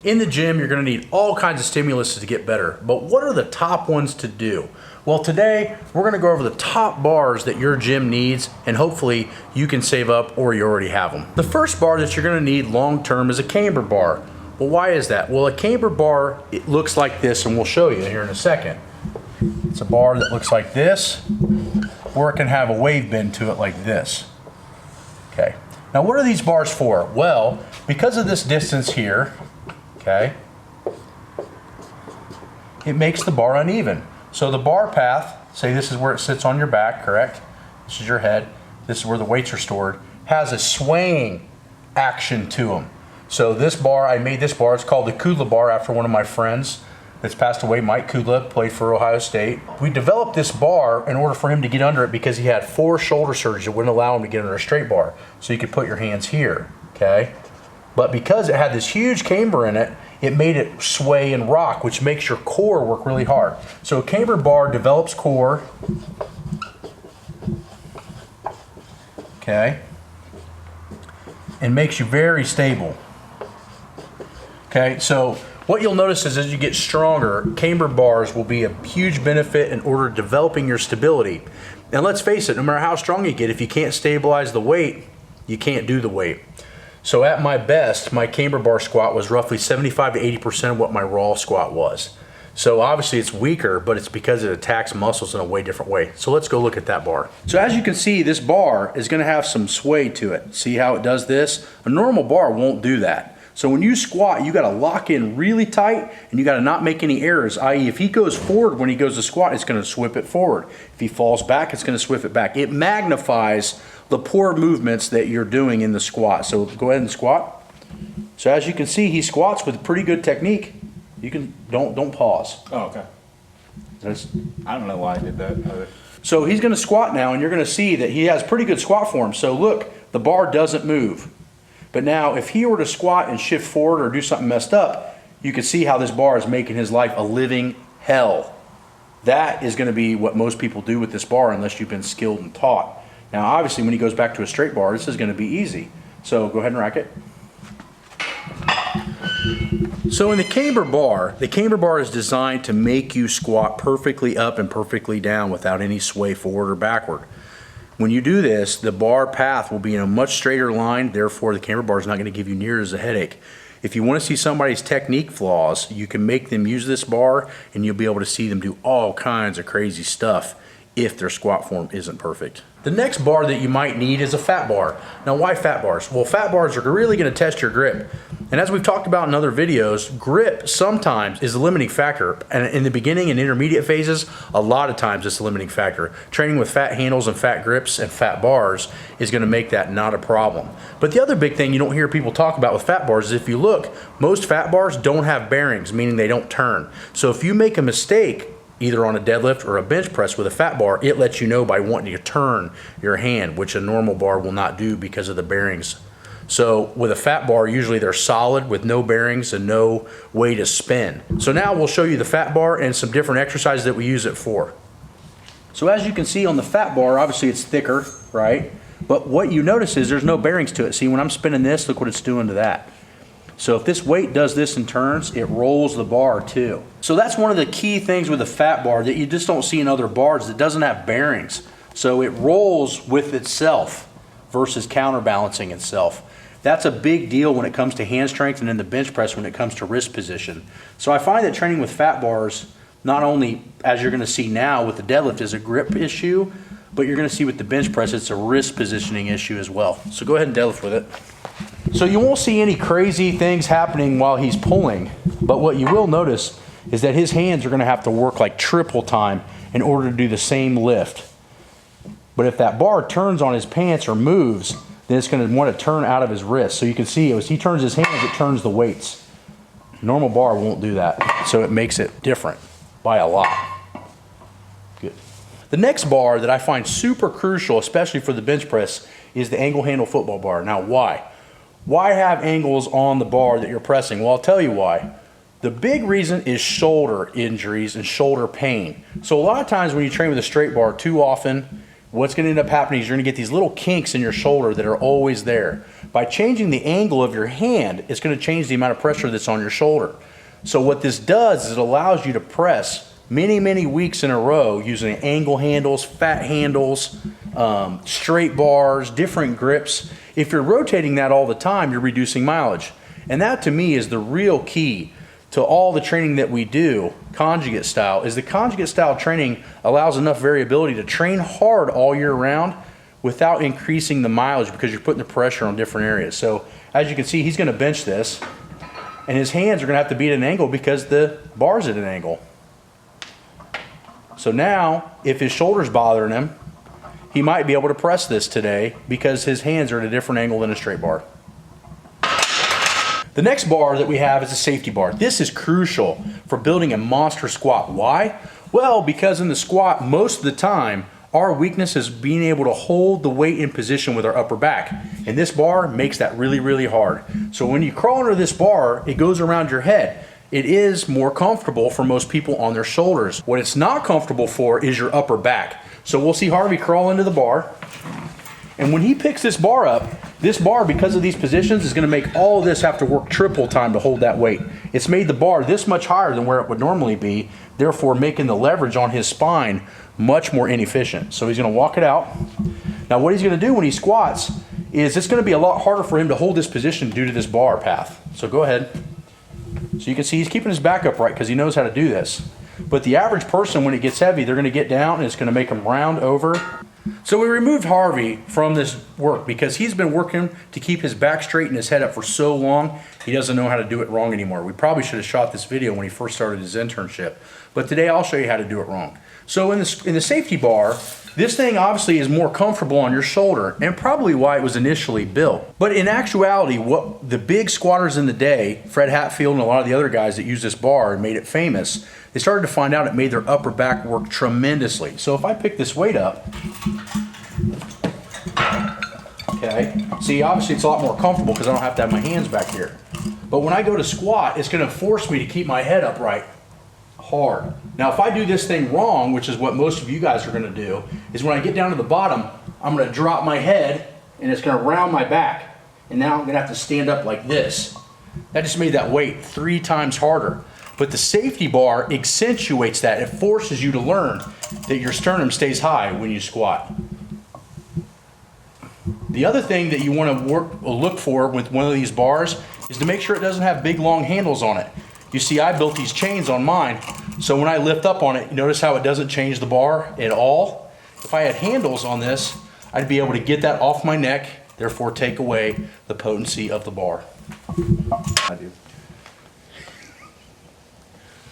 In the gym, you're going to need all kinds of stimulus to get better, but what are the top ones to do? Well, today we're going to go over the top bars that your gym needs, and hopefully you can save up or you already have them. The first bar that you're going to need long term is a camber bar. Well, why is that? Well, a camber bar, it looks like this, and we'll show you here in a second. It's a bar that looks like this, or it can have a wave bend to it like this. Okay. Now, what are these bars for? Well, because of this distance here, okay, it makes the bar uneven. So the bar path, say this is where it sits on your back, correct? This is your head. This is where the weights are stored. Has a swaying action to them. So this bar, I made this bar. It's called the Kudla bar after one of my friends that's passed away, Mike Kudla, played for Ohio State. We developed this bar in order for him to get under it because he had 4 shoulder surgeries that wouldn't allow him to get under a straight bar. So you could put your hands here, okay? But because it had this huge camber in it, it made it sway and rock, which makes your core work really hard. So a camber bar develops core, okay, and makes you very stable. Okay, so what you'll notice is as you get stronger, camber bars will be a huge benefit in order to developing your stability. And let's face it, no matter how strong you get, if you can't stabilize the weight, you can't do the weight. So at my best, my camber bar squat was roughly 75 to 80% of what my raw squat was. So obviously it's weaker, but it's because it attacks muscles in a way different way. So let's go look at that bar. So as you can see, this bar is gonna have some sway to it. See how it does this? A normal bar won't do that. So when you squat, you gotta lock in really tight and you gotta not make any errors, i.e. if he goes forward when he goes to squat, it's gonna swip it forward. If he falls back, it's gonna swip it back. It magnifies the poor movements that you're doing in the squat. So go ahead and squat. So as you can see, he squats with pretty good technique. You can, don't pause. Oh, okay. I don't know why I did that. So he's gonna squat now and you're gonna see that he has pretty good squat form. So look, the bar doesn't move. But now if he were to squat and shift forward or do something messed up, you can see how this bar is making his life a living hell. That is gonna be what most people do with this bar unless you've been skilled and taught. Now obviously when he goes back to a straight bar, this is gonna be easy. So go ahead and rack it. So in the camber bar is designed to make you squat perfectly up and perfectly down without any sway forward or backward. When you do this, the bar path will be in a much straighter line, therefore the camber bar is not gonna give you near as a headache. If you wanna see somebody's technique flaws, you can make them use this bar and you'll be able to see them do all kinds of crazy stuff if their squat form isn't perfect. The next bar that you might need is a fat bar. Now why fat bars? Well, fat bars are really gonna test your grip. And as we've talked about in other videos, grip sometimes is a limiting factor. And in the beginning and intermediate phases, a lot of times it's a limiting factor. Training with fat handles and fat grips and fat bars is gonna make that not a problem. But the other big thing you don't hear people talk about with fat bars is if you look, most fat bars don't have bearings, meaning they don't turn. So if you make a mistake, either on a deadlift or a bench press with a fat bar, it lets you know by wanting to turn your hand, which a normal bar will not do because of the bearings. So with a fat bar, usually they're solid with no bearings and no way to spin. So now we'll show you the fat bar and some different exercises that we use it for. So as you can see on the fat bar, obviously it's thicker, right? But what you notice is there's no bearings to it. See, when I'm spinning this, look what it's doing to that. So if this weight does this and turns, it rolls the bar too. So that's one of the key things with a fat bar that you just don't see in other bars that doesn't have bearings. So it rolls with itself versus counterbalancing itself. That's a big deal when it comes to hand strength and in the bench press when it comes to wrist position. So I find that training with fat bars, not only as you're gonna see now with the deadlift is a grip issue, but you're gonna see with the bench press, it's a wrist positioning issue as well. So go ahead and deadlift with it. So you won't see any crazy things happening while he's pulling, but what you will notice is that his hands are gonna have to work like triple time in order to do the same lift. But if that bar turns on his pants or moves, then it's gonna wanna turn out of his wrist. So you can see as he turns his hands, it turns the weights. Normal bar won't do that, so it makes it different by a lot. Good. The next bar that I find super crucial, especially for the bench press, is the angle handle football bar. Now why? Why have angles on the bar that you're pressing? Well, I'll tell you why. The big reason is shoulder injuries and shoulder pain. So a lot of times when you train with a straight bar too often, what's gonna end up happening is you're gonna get these little kinks in your shoulder that are always there. By changing the angle of your hand, it's gonna change the amount of pressure that's on your shoulder. So what this does is it allows you to press many, many weeks in a row using angle handles, fat handles, straight bars, different grips. If you're rotating that all the time, you're reducing mileage. And that to me is the real key to all the training that we do, conjugate style, is the conjugate style training allows enough variability to train hard all year round without increasing the mileage because you're putting the pressure on different areas. So as you can see, he's gonna bench this and his hands are gonna have to be at an angle because the bar's at an angle. So now, if his shoulder's bothering him, he might be able to press this today because his hands are at a different angle than a straight bar. The next bar that we have is a safety bar. This is crucial for building a monster squat. Why? Well, because in the squat, most of the time, our weakness is being able to hold the weight in position with our upper back. And this bar makes that really, really hard. So when you crawl under this bar, it goes around your head. It is more comfortable for most people on their shoulders. What it's not comfortable for is your upper back. So we'll see Harvey crawl into the bar. And when he picks this bar up, this bar, because of these positions, is gonna make all of this have to work triple time to hold that weight. It's made the bar this much higher than where it would normally be, therefore making the leverage on his spine much more inefficient. So he's gonna walk it out. Now what he's gonna do when he squats is it's gonna be a lot harder for him to hold this position due to this bar path. So go ahead. So you can see he's keeping his back upright because he knows how to do this. But the average person, when it gets heavy, they're gonna get down and it's gonna make them round over. So we removed Harvey from this work because he's been working to keep his back straight and his head up for so long, he doesn't know how to do it wrong anymore. We probably should have shot this video when he first started his internship. But today I'll show you how to do it wrong. So in the safety bar, this thing obviously is more comfortable on your shoulder and probably why it was initially built. But in actuality, what the big squatters in the day, Fred Hatfield and a lot of the other guys that used this bar and made it famous, they started to find out it made their upper back work tremendously. So if I pick this weight up, okay, see obviously it's a lot more comfortable because I don't have to have my hands back here. But when I go to squat, it's gonna force me to keep my head upright hard. Now if I do this thing wrong, which is what most of you guys are gonna do, is when I get down to the bottom, I'm gonna drop my head and it's gonna round my back. And now I'm gonna have to stand up like this. That just made that weight 3 times harder. But the safety bar accentuates that. It forces you to learn that your sternum stays high when you squat. The other thing that you want to look for with one of these bars is to make sure it doesn't have big long handles on it. You see, I built these chains on mine, so when I lift up on it, you notice how it doesn't change the bar at all? If I had handles on this, I'd be able to get that off my neck, therefore take away the potency of the bar. I do.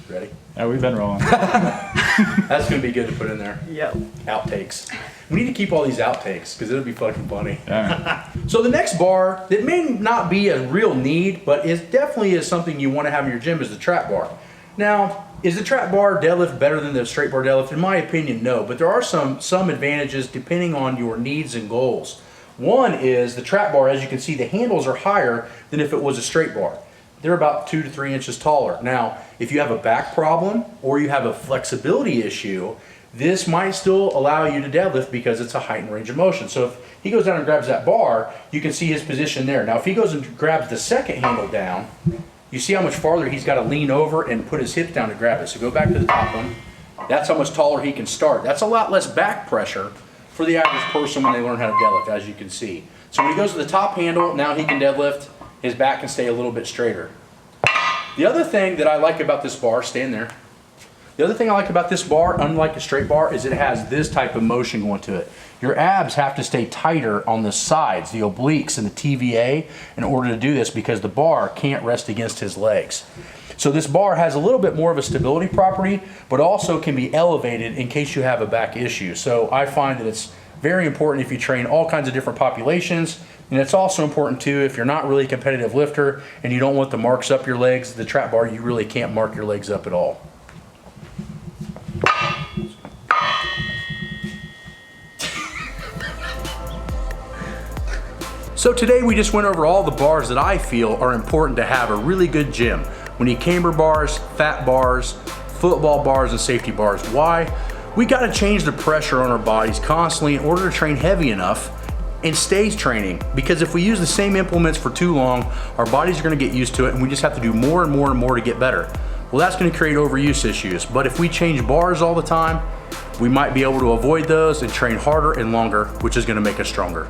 Ready? Yeah, we've been rolling. That's gonna be good to put in there. Yep. Outtakes. We need to keep all these outtakes because it'll be fucking funny. Yeah. So the next bar that may not be a real need, but it definitely is something you want to have in your gym is the trap bar. Now, is the trap bar deadlift better than the straight bar deadlift? In my opinion, no, but there are some advantages depending on your needs and goals. One is the trap bar, as you can see, the handles are higher than if it was a straight bar. They're about 2 to 3 inches taller. Now, if you have a back problem or you have a flexibility issue, this might still allow you to deadlift because it's a heightened range of motion. So if he goes down and grabs that bar, you can see his position there. Now, if he goes and grabs the second handle down, you see how much farther he's got to lean over and put his hips down to grab it. So go back to the top one. That's how much taller he can start. That's a lot less back pressure for the average person when they learn how to deadlift, as you can see. So when he goes to the top handle, now he can deadlift. His back can stay a little bit straighter. The other thing that I like about this bar, stand there. The other thing I like about this bar, unlike a straight bar, is it has this type of motion going to it. Your abs have to stay tighter on the sides, the obliques and the TVA, in order to do this because the bar can't rest against his legs. So this bar has a little bit more of a stability property, but also can be elevated in case you have a back issue. So I find that it's very important if you train all kinds of different populations. And it's also important too if you're not really a competitive lifter and you don't want the marks up your legs, the trap bar, you really can't mark your legs up at all. So today we just went over all the bars that I feel are important to have a really good gym. We need camber bars, fat bars, football bars, and safety bars. Why? We gotta change the pressure on our bodies constantly in order to train heavy enough and stays training, because if we use the same implements for too long, our bodies are gonna get used to it and we just have to do more and more and more to get better. Well, that's gonna create overuse issues, but if we change bars all the time, we might be able to avoid those and train harder and longer, which is gonna make us stronger.